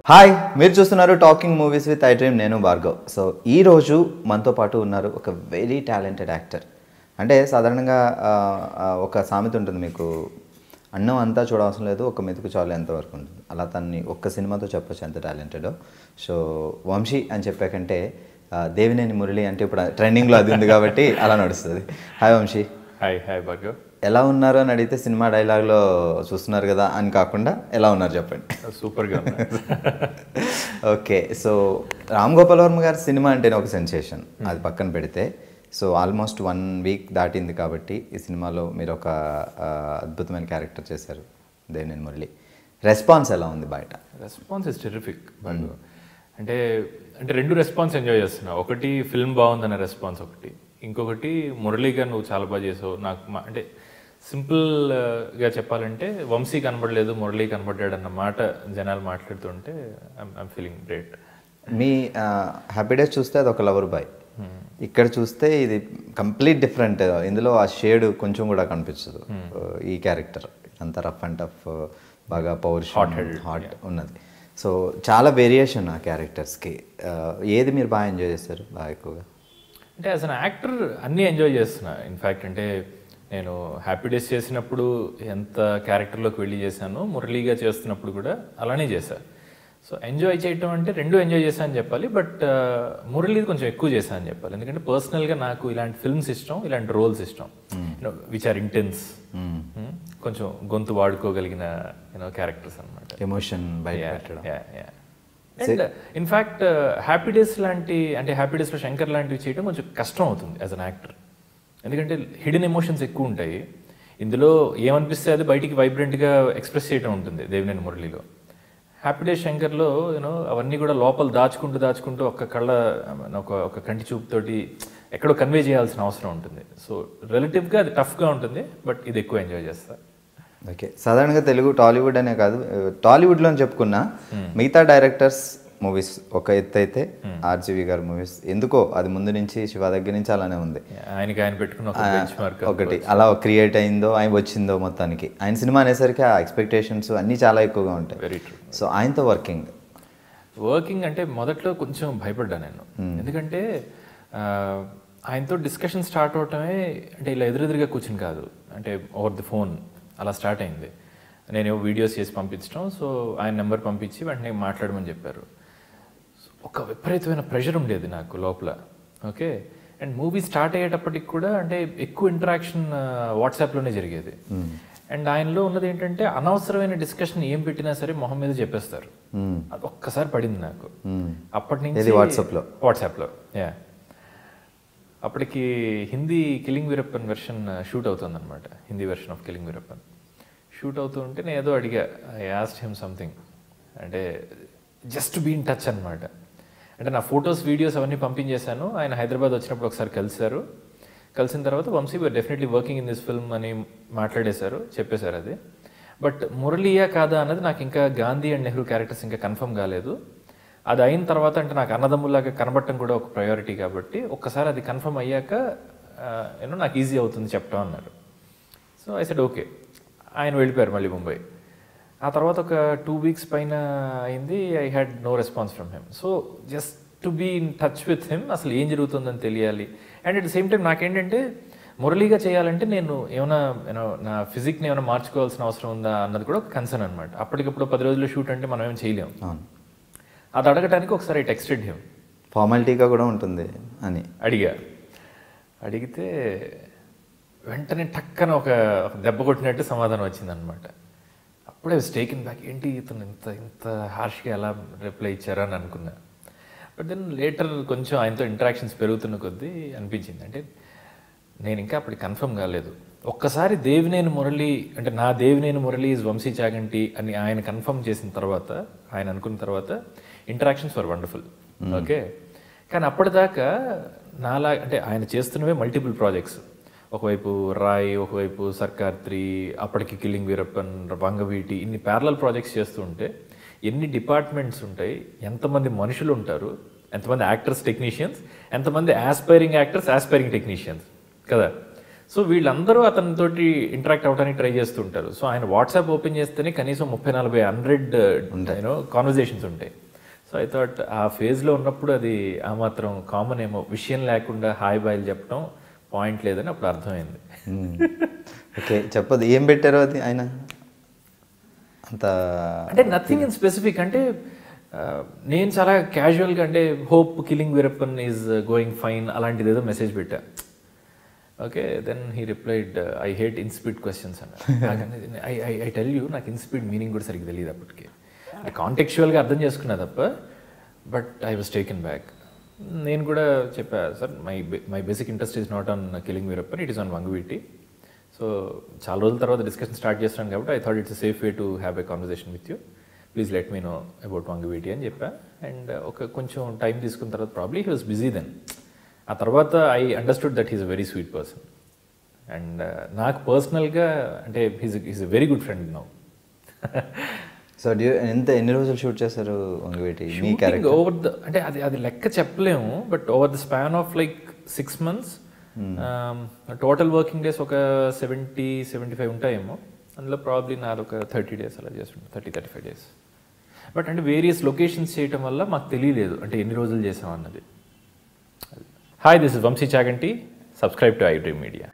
Hi, మీరు చూస్తున్నారు talking movies with I dream. నేను భార్గవ్. సో ఈరోజు మనతో పాటు ఉన్నారు ఒక వెరీ టాలెంటెడ్ యాక్టర్. అంటే సాధారణంగా ఒక సామెత ఉంటుంది, మీకు అన్నం అంతా చూడవసరం లేదు, ఒక మెతుకు చాలు ఎంతవరకు ఉంటుంది. అలా తనని ఒక్క సినిమాతో చెప్పొచ్చు ఎంత టాలెంటెడో. సో వంశీ అని చెప్పాకంటే దేవినేని మురళి అంటే ఇప్పుడు ట్రెండింగ్లో అది ఉంది కాబట్టి అలా నడుస్తుంది. Hi Vamshi. Hi hi Bhargav. ఎలా ఉన్నారు అని అడిగితే సినిమా డైలాగ్లో చూస్తున్నారు కదా అని కాకుండా ఎలా ఉన్నారు చెప్పండి. సూపర్గా ఓకే. సో రామ్ గోపాల్ వర్మ గారి సినిమా అంటేనే ఒక సెన్సేషన్, అది పక్కన పెడితే. సో ఆల్మోస్ట్ 1 వీక్ దాటింది కాబట్టి ఈ సినిమాలో మీరు ఒక అద్భుతమైన క్యారెక్టర్ చేశారు, దేవినేని మురళి. రెస్పాన్స్ ఎలా ఉంది బయట? Response is terrific Bhargav. అంటే అంటే 2 రెస్పాన్స్ ఎంజాయ్ చేస్తున్నా. ఒకటి ఫిల్మ్ బాగుందన్న రెస్పాన్స్, ఒకటి ఇంకొకటి మురళిగా నువ్వు చాలా బాగా చేసావు. నాకు అంటే సింపుల్గా చెప్పాలంటే వంశీ కనబడలేదు, మురళి కనబడ్డాడు అన్న మాట జనాలు మాట్లాడుతుంటే I'm feeling great. Me happy days చూస్తే అది ఒక లవర్ బాయ్, ఇక్కడ చూస్తే ఇది కంప్లీట్ డిఫరెంట్. ఇందులో ఆ షేడ్ కొంచెం కూడా కనిపించదు. ఈ క్యారెక్టర్ అంత రఫ్ అండ్ టఫ్, బాగా పౌరుషం, హాట్ ఉన్నది. సో చాలా వేరియేషన్ ఆ క్యారెక్టర్స్కి. ఏది మీరు బాగా ఎంజాయ్ చేస్తారు బాగా ఎక్కువగా? అంటే యాజ్ అన్ యాక్టర్ అన్నీ ఎంజాయ్ చేస్తున్నా. ఇన్ఫ్యాక్ట్ అంటే నేను హ్యాపీ డేస్ చేసినప్పుడు ఎంత క్యారెక్టర్లోకి వెళ్ళి చేశాను, మురళీగా చేస్తున్నప్పుడు కూడా అలానే చేశాను. సో ఎంజాయ్ చేయటం అంటే 2 ఎంజాయ్ చేశాను అని చెప్పాలి. బట్ మురళీది కొంచెం ఎక్కువ చేశాను అని చెప్పాలి. ఎందుకంటే పర్సనల్గా నాకు ఇలాంటి ఫిల్మ్స్ ఇష్టం, ఇలాంటి రోల్స్ ఇష్టం, విచ్ ఆర్ ఇంటెన్స్, కొంచెం గొంతు వాడుకోగలిగిన క్యారెక్టర్స్ అనమాట. ఎమోషన్ బయట. అండ్ ఇన్ఫ్యాక్ట్ హ్యాపీ డేస్ లాంటి, అంటే హ్యాపీ డేస్లో శంకర్ లాంటివి చేయడం కొంచెం కష్టం అవుతుంది యాజ్ అన్ యాక్టర్. ఎందుకంటే హిడెన్ ఎమోషన్స్ ఎక్కువ ఉంటాయి. ఇందులో ఏమనిపిస్తే అది బయటికి వైబ్రెంట్గా ఎక్స్ప్రెస్ చేయడం ఉంటుంది దేవినేని మురళిలో. హ్యాపీ డేస్ శంకర్లో అవన్నీ కూడా లోపల దాచుకుంటూ ఒక కంటి చూపుతోటి ఎక్కడో కన్వే చేయాల్సిన అవసరం ఉంటుంది. సో రిలేటివ్గా అది టఫ్గా ఉంటుంది, బట్ ఇది ఎక్కువ ఎంజాయ్ చేస్తా. ఓకే. సాధారణంగా తెలుగు, టాలీవుడ్ అనే కాదు, టాలీవుడ్లో చెప్పుకున్నా మిగతా డైరెక్టర్స్ మూవీస్ ఒక ఎత్తు అయితే ఆర్జీవి గారి మూవీస్ ఎందుకో అది ముందు నుంచి శివ దగ్గర నుంచి అలానే ఉంది. ఆయనకి ఆయన పెట్టుకున్న ఒకటి అలా క్రియేట్ అయిందో, ఆయన వచ్చిందో మొత్తానికి. ఆయన సినిమా అనేసరికి ఆ ఎక్స్పెక్టేషన్స్ అన్నీ చాలా ఎక్కువగా ఉంటాయి. Very true. సో ఆయనతో వర్కింగ్ అంటే మొదట్లో కొంచెం భయపడ్డా నేను. ఎందుకంటే ఆయనతో డిస్కషన్ స్టార్ట్ అవటమే అంటే ఇలా ఎదురెదురుగా కూర్చుని కాదు, అంటే ఓవర్ ది ఫోన్ అలా స్టార్ట్ అయింది. నేను వీడియోస్ చేసి పంపించడం, సో ఆయన నెంబర్ పంపించి వెంటనే మాట్లాడమని చెప్పారు. ఒక విపరీతమైన ప్రెషర్ ఉండేది నాకు లోపల. ఓకే. అండ్ మూవీ స్టార్ట్ అయ్యేటప్పటికి కూడా అంటే ఎక్కువ ఇంటరాక్షన్ వాట్సాప్లోనే జరిగేది. అండ్ ఆయనలో ఉన్నది ఏంటంటే అనవసరమైన డిస్కషన్ ఏం పెట్టినా సరే మొహం మీద చెప్పేస్తారు. అది ఒక్కసారి పడింది నాకు. అప్పటి నుంచి వాట్సాప్లో యా అప్పటికి Hindi killing Veerappan version shoot అవుతుంది అనమాట. Hindi version of killing Veerappan shoot అవుతూ ఉంటే నేను ఏదో అడిగా, ఐ ఆస్క్డ్ హిమ్ సంథింగ్, అంటే జస్ట్ బీ ఇన్ టచ్ అనమాట. అంటే నా ఫొటోస్, వీడియోస్ అవన్నీ పంపించేశాను. ఆయన హైదరాబాద్ వచ్చినప్పుడు ఒకసారి కలిసిన తర్వాత Vamshi we're definitely working in this film అని మాట్లాడేశారు, చెప్పేశారు అది. బట్ మురళియా కాదా అన్నది నాకు ఇంకా గాంధీ అండ్ నెహ్రూ క్యారెక్టర్స్ ఇంకా కన్ఫర్మ్ కాలేదు. అది అయిన తర్వాత అంటే నాకు అన్నదమ్ములాగా కనబడటం కూడా ఒక ప్రయారిటీ కాబట్టి ఒక్కసారి అది కన్ఫర్మ్ అయ్యాక నాకు ఈజీ అవుతుంది చెప్పడం అన్నారు. So I said okay. ఆయన వెళ్ళిపోయారు మళ్ళీ ముంబై. ఆ తర్వాత ఒక 2 వీక్స్ పైన అయింది. I had no response from him. So just to be in touch with him, అసలు ఏం జరుగుతుందని తెలియాలి. And at the same time నాకేంటంటే మురళిగా చేయాలంటే నేను ఏమైనా నా ఫిజిక్ని ఏమైనా మార్చుకోవాల్సిన అవసరం ఉందా అన్నది కూడా ఒక కన్సర్న్ అనమాట. అప్పటికప్పుడు 10 రోజుల్లో షూట్ అంటే మనం ఏం చేయలేము. అది అడగటానికి ఒకసారి ఐ టెక్స్టెడ్ హిమ్. ఫార్మాలిటీగా కూడా ఉంటుంది అని అడిగితే వెంటనే టక్కన ఒక దెబ్బ కొట్టినట్టు సమాధానం వచ్చిందనమాట. అప్పుడే టేకెన్ బ్యాక్, ఏంటి ఇతను ఇంత హార్ష్గా ఎలా రిప్లై ఇచ్చారా అని అనుకున్నా. బట్ దెన్ లేటర్ కొంచెం ఆయనతో ఇంటరాక్షన్స్ పెరుగుతున్న కొద్దీ అనిపించింది, అంటే నేను ఇంకా అప్పటికి కన్ఫర్మ్ కాలేదు. ఒక్కసారి దేవినేని మురళి అంటే నా దేవినేని మురళి ఈజ్ వంశీ చాగంటి అని ఆయన కన్ఫర్మ్ చేసిన తర్వాత, ఆయన అనుకున్న తర్వాత ఇంటరాక్షన్స్ వర్ వండర్ఫుల్. ఓకే. కానీ అప్పటిదాకా నాలా అంటే ఆయన చేస్తున్నవే మల్టిపుల్ ప్రాజెక్ట్స్. ఒకవైపు రాయ్, ఒకవైపు సర్కార్ 3, అప్పటికి కిలింగ్ వీరప్పన్, వంగవీటి, ఇన్ని ప్యారలల్ ప్రాజెక్ట్స్ చేస్తూ ఉంటే ఎన్ని డిపార్ట్మెంట్స్ ఉంటాయి, ఎంతమంది మనుషులు ఉంటారు, ఎంతమంది యాక్టర్స్, టెక్నీషియన్స్, ఎంతమంది ఆస్పైరింగ్ యాక్టర్స్, ఆస్పైరింగ్ టెక్నీషియన్స్ కదా. సో వీళ్ళందరూ అతనితోటి ఇంటరాక్ట్ అవ్వడానికి ట్రై చేస్తుంటారు. సో ఆయన వాట్సాప్ ఓపెన్ చేస్తేనే కనీసం 30-40 కాన్వర్జేషన్స్ ఉంటాయి. సో ఐ థాట్ ఆ ఫేజ్లో ఉన్నప్పుడు అది ఆ మాత్రం కామన్ ఏమో, విషయం లేకుండా హాయ్ బాయ్లు చెప్పడం పాయింట్ లేదని అప్పుడు అర్థమైంది. ఓకే, చెప్పదు ఏం పెట్టారో అది ఆయన అంత అంటే నథింగ్ ఇన్ స్పెసిఫిక్. అంటే నేను చాలా క్యాజువల్గా అంటే hope killing Veerappan is going fine అలాంటిది ఏదో మెసేజ్ పెట్టా. Okay, then he replied I hate insipid questions అన్న. ఐ టెల్ యూ, నాకు ఇన్స్పీడ్ మీనింగ్ కూడా సరిగ్గా తెలియదు అప్పటికి. కాంటెక్చువల్గా అర్థం చేసుకున్నా తప్ప, but I was taken back. నేను కూడా చెప్పా, sir my basic interest is not on killing Veerappan, it is on Vangaveeti. So చాలా రోజుల తర్వాత డిస్కషన్ స్టార్ట్ చేస్తున్నాను కాబట్టి I thought it's safe way to have a conversation with you, please let me know about Vangaveeti అని చెప్పా. అండ్ కొంచెం time తీసుకున్న తర్వాత probably he was busy then. ఆ తర్వాత I understood that he's a very sweet person. And నాకు పర్సనల్గా అంటే he's a very good friend now. So ఎన్ని రోజులు షూట్ చేశారు వంగవీటి మీ క్యారెక్టర్? ఓవర్ ద అంటే అది లెక్క చెప్పలేము, but over the span of like 6 months, total working days ఒక 70-75 ఉంటాయేమో. అందులో ప్రాబ్లీ నాది ఒక 30 days అలా చేస్తుంటాం, 30-35 days. బట్ అంటే వేరియస్ లొకేషన్స్ చేయటం వల్ల మాకు తెలియలేదు అంటే ఎన్ని రోజులు చేసాం అన్నది. Hi, this is Vamshi Chaganti. Subscribe to iDream Media.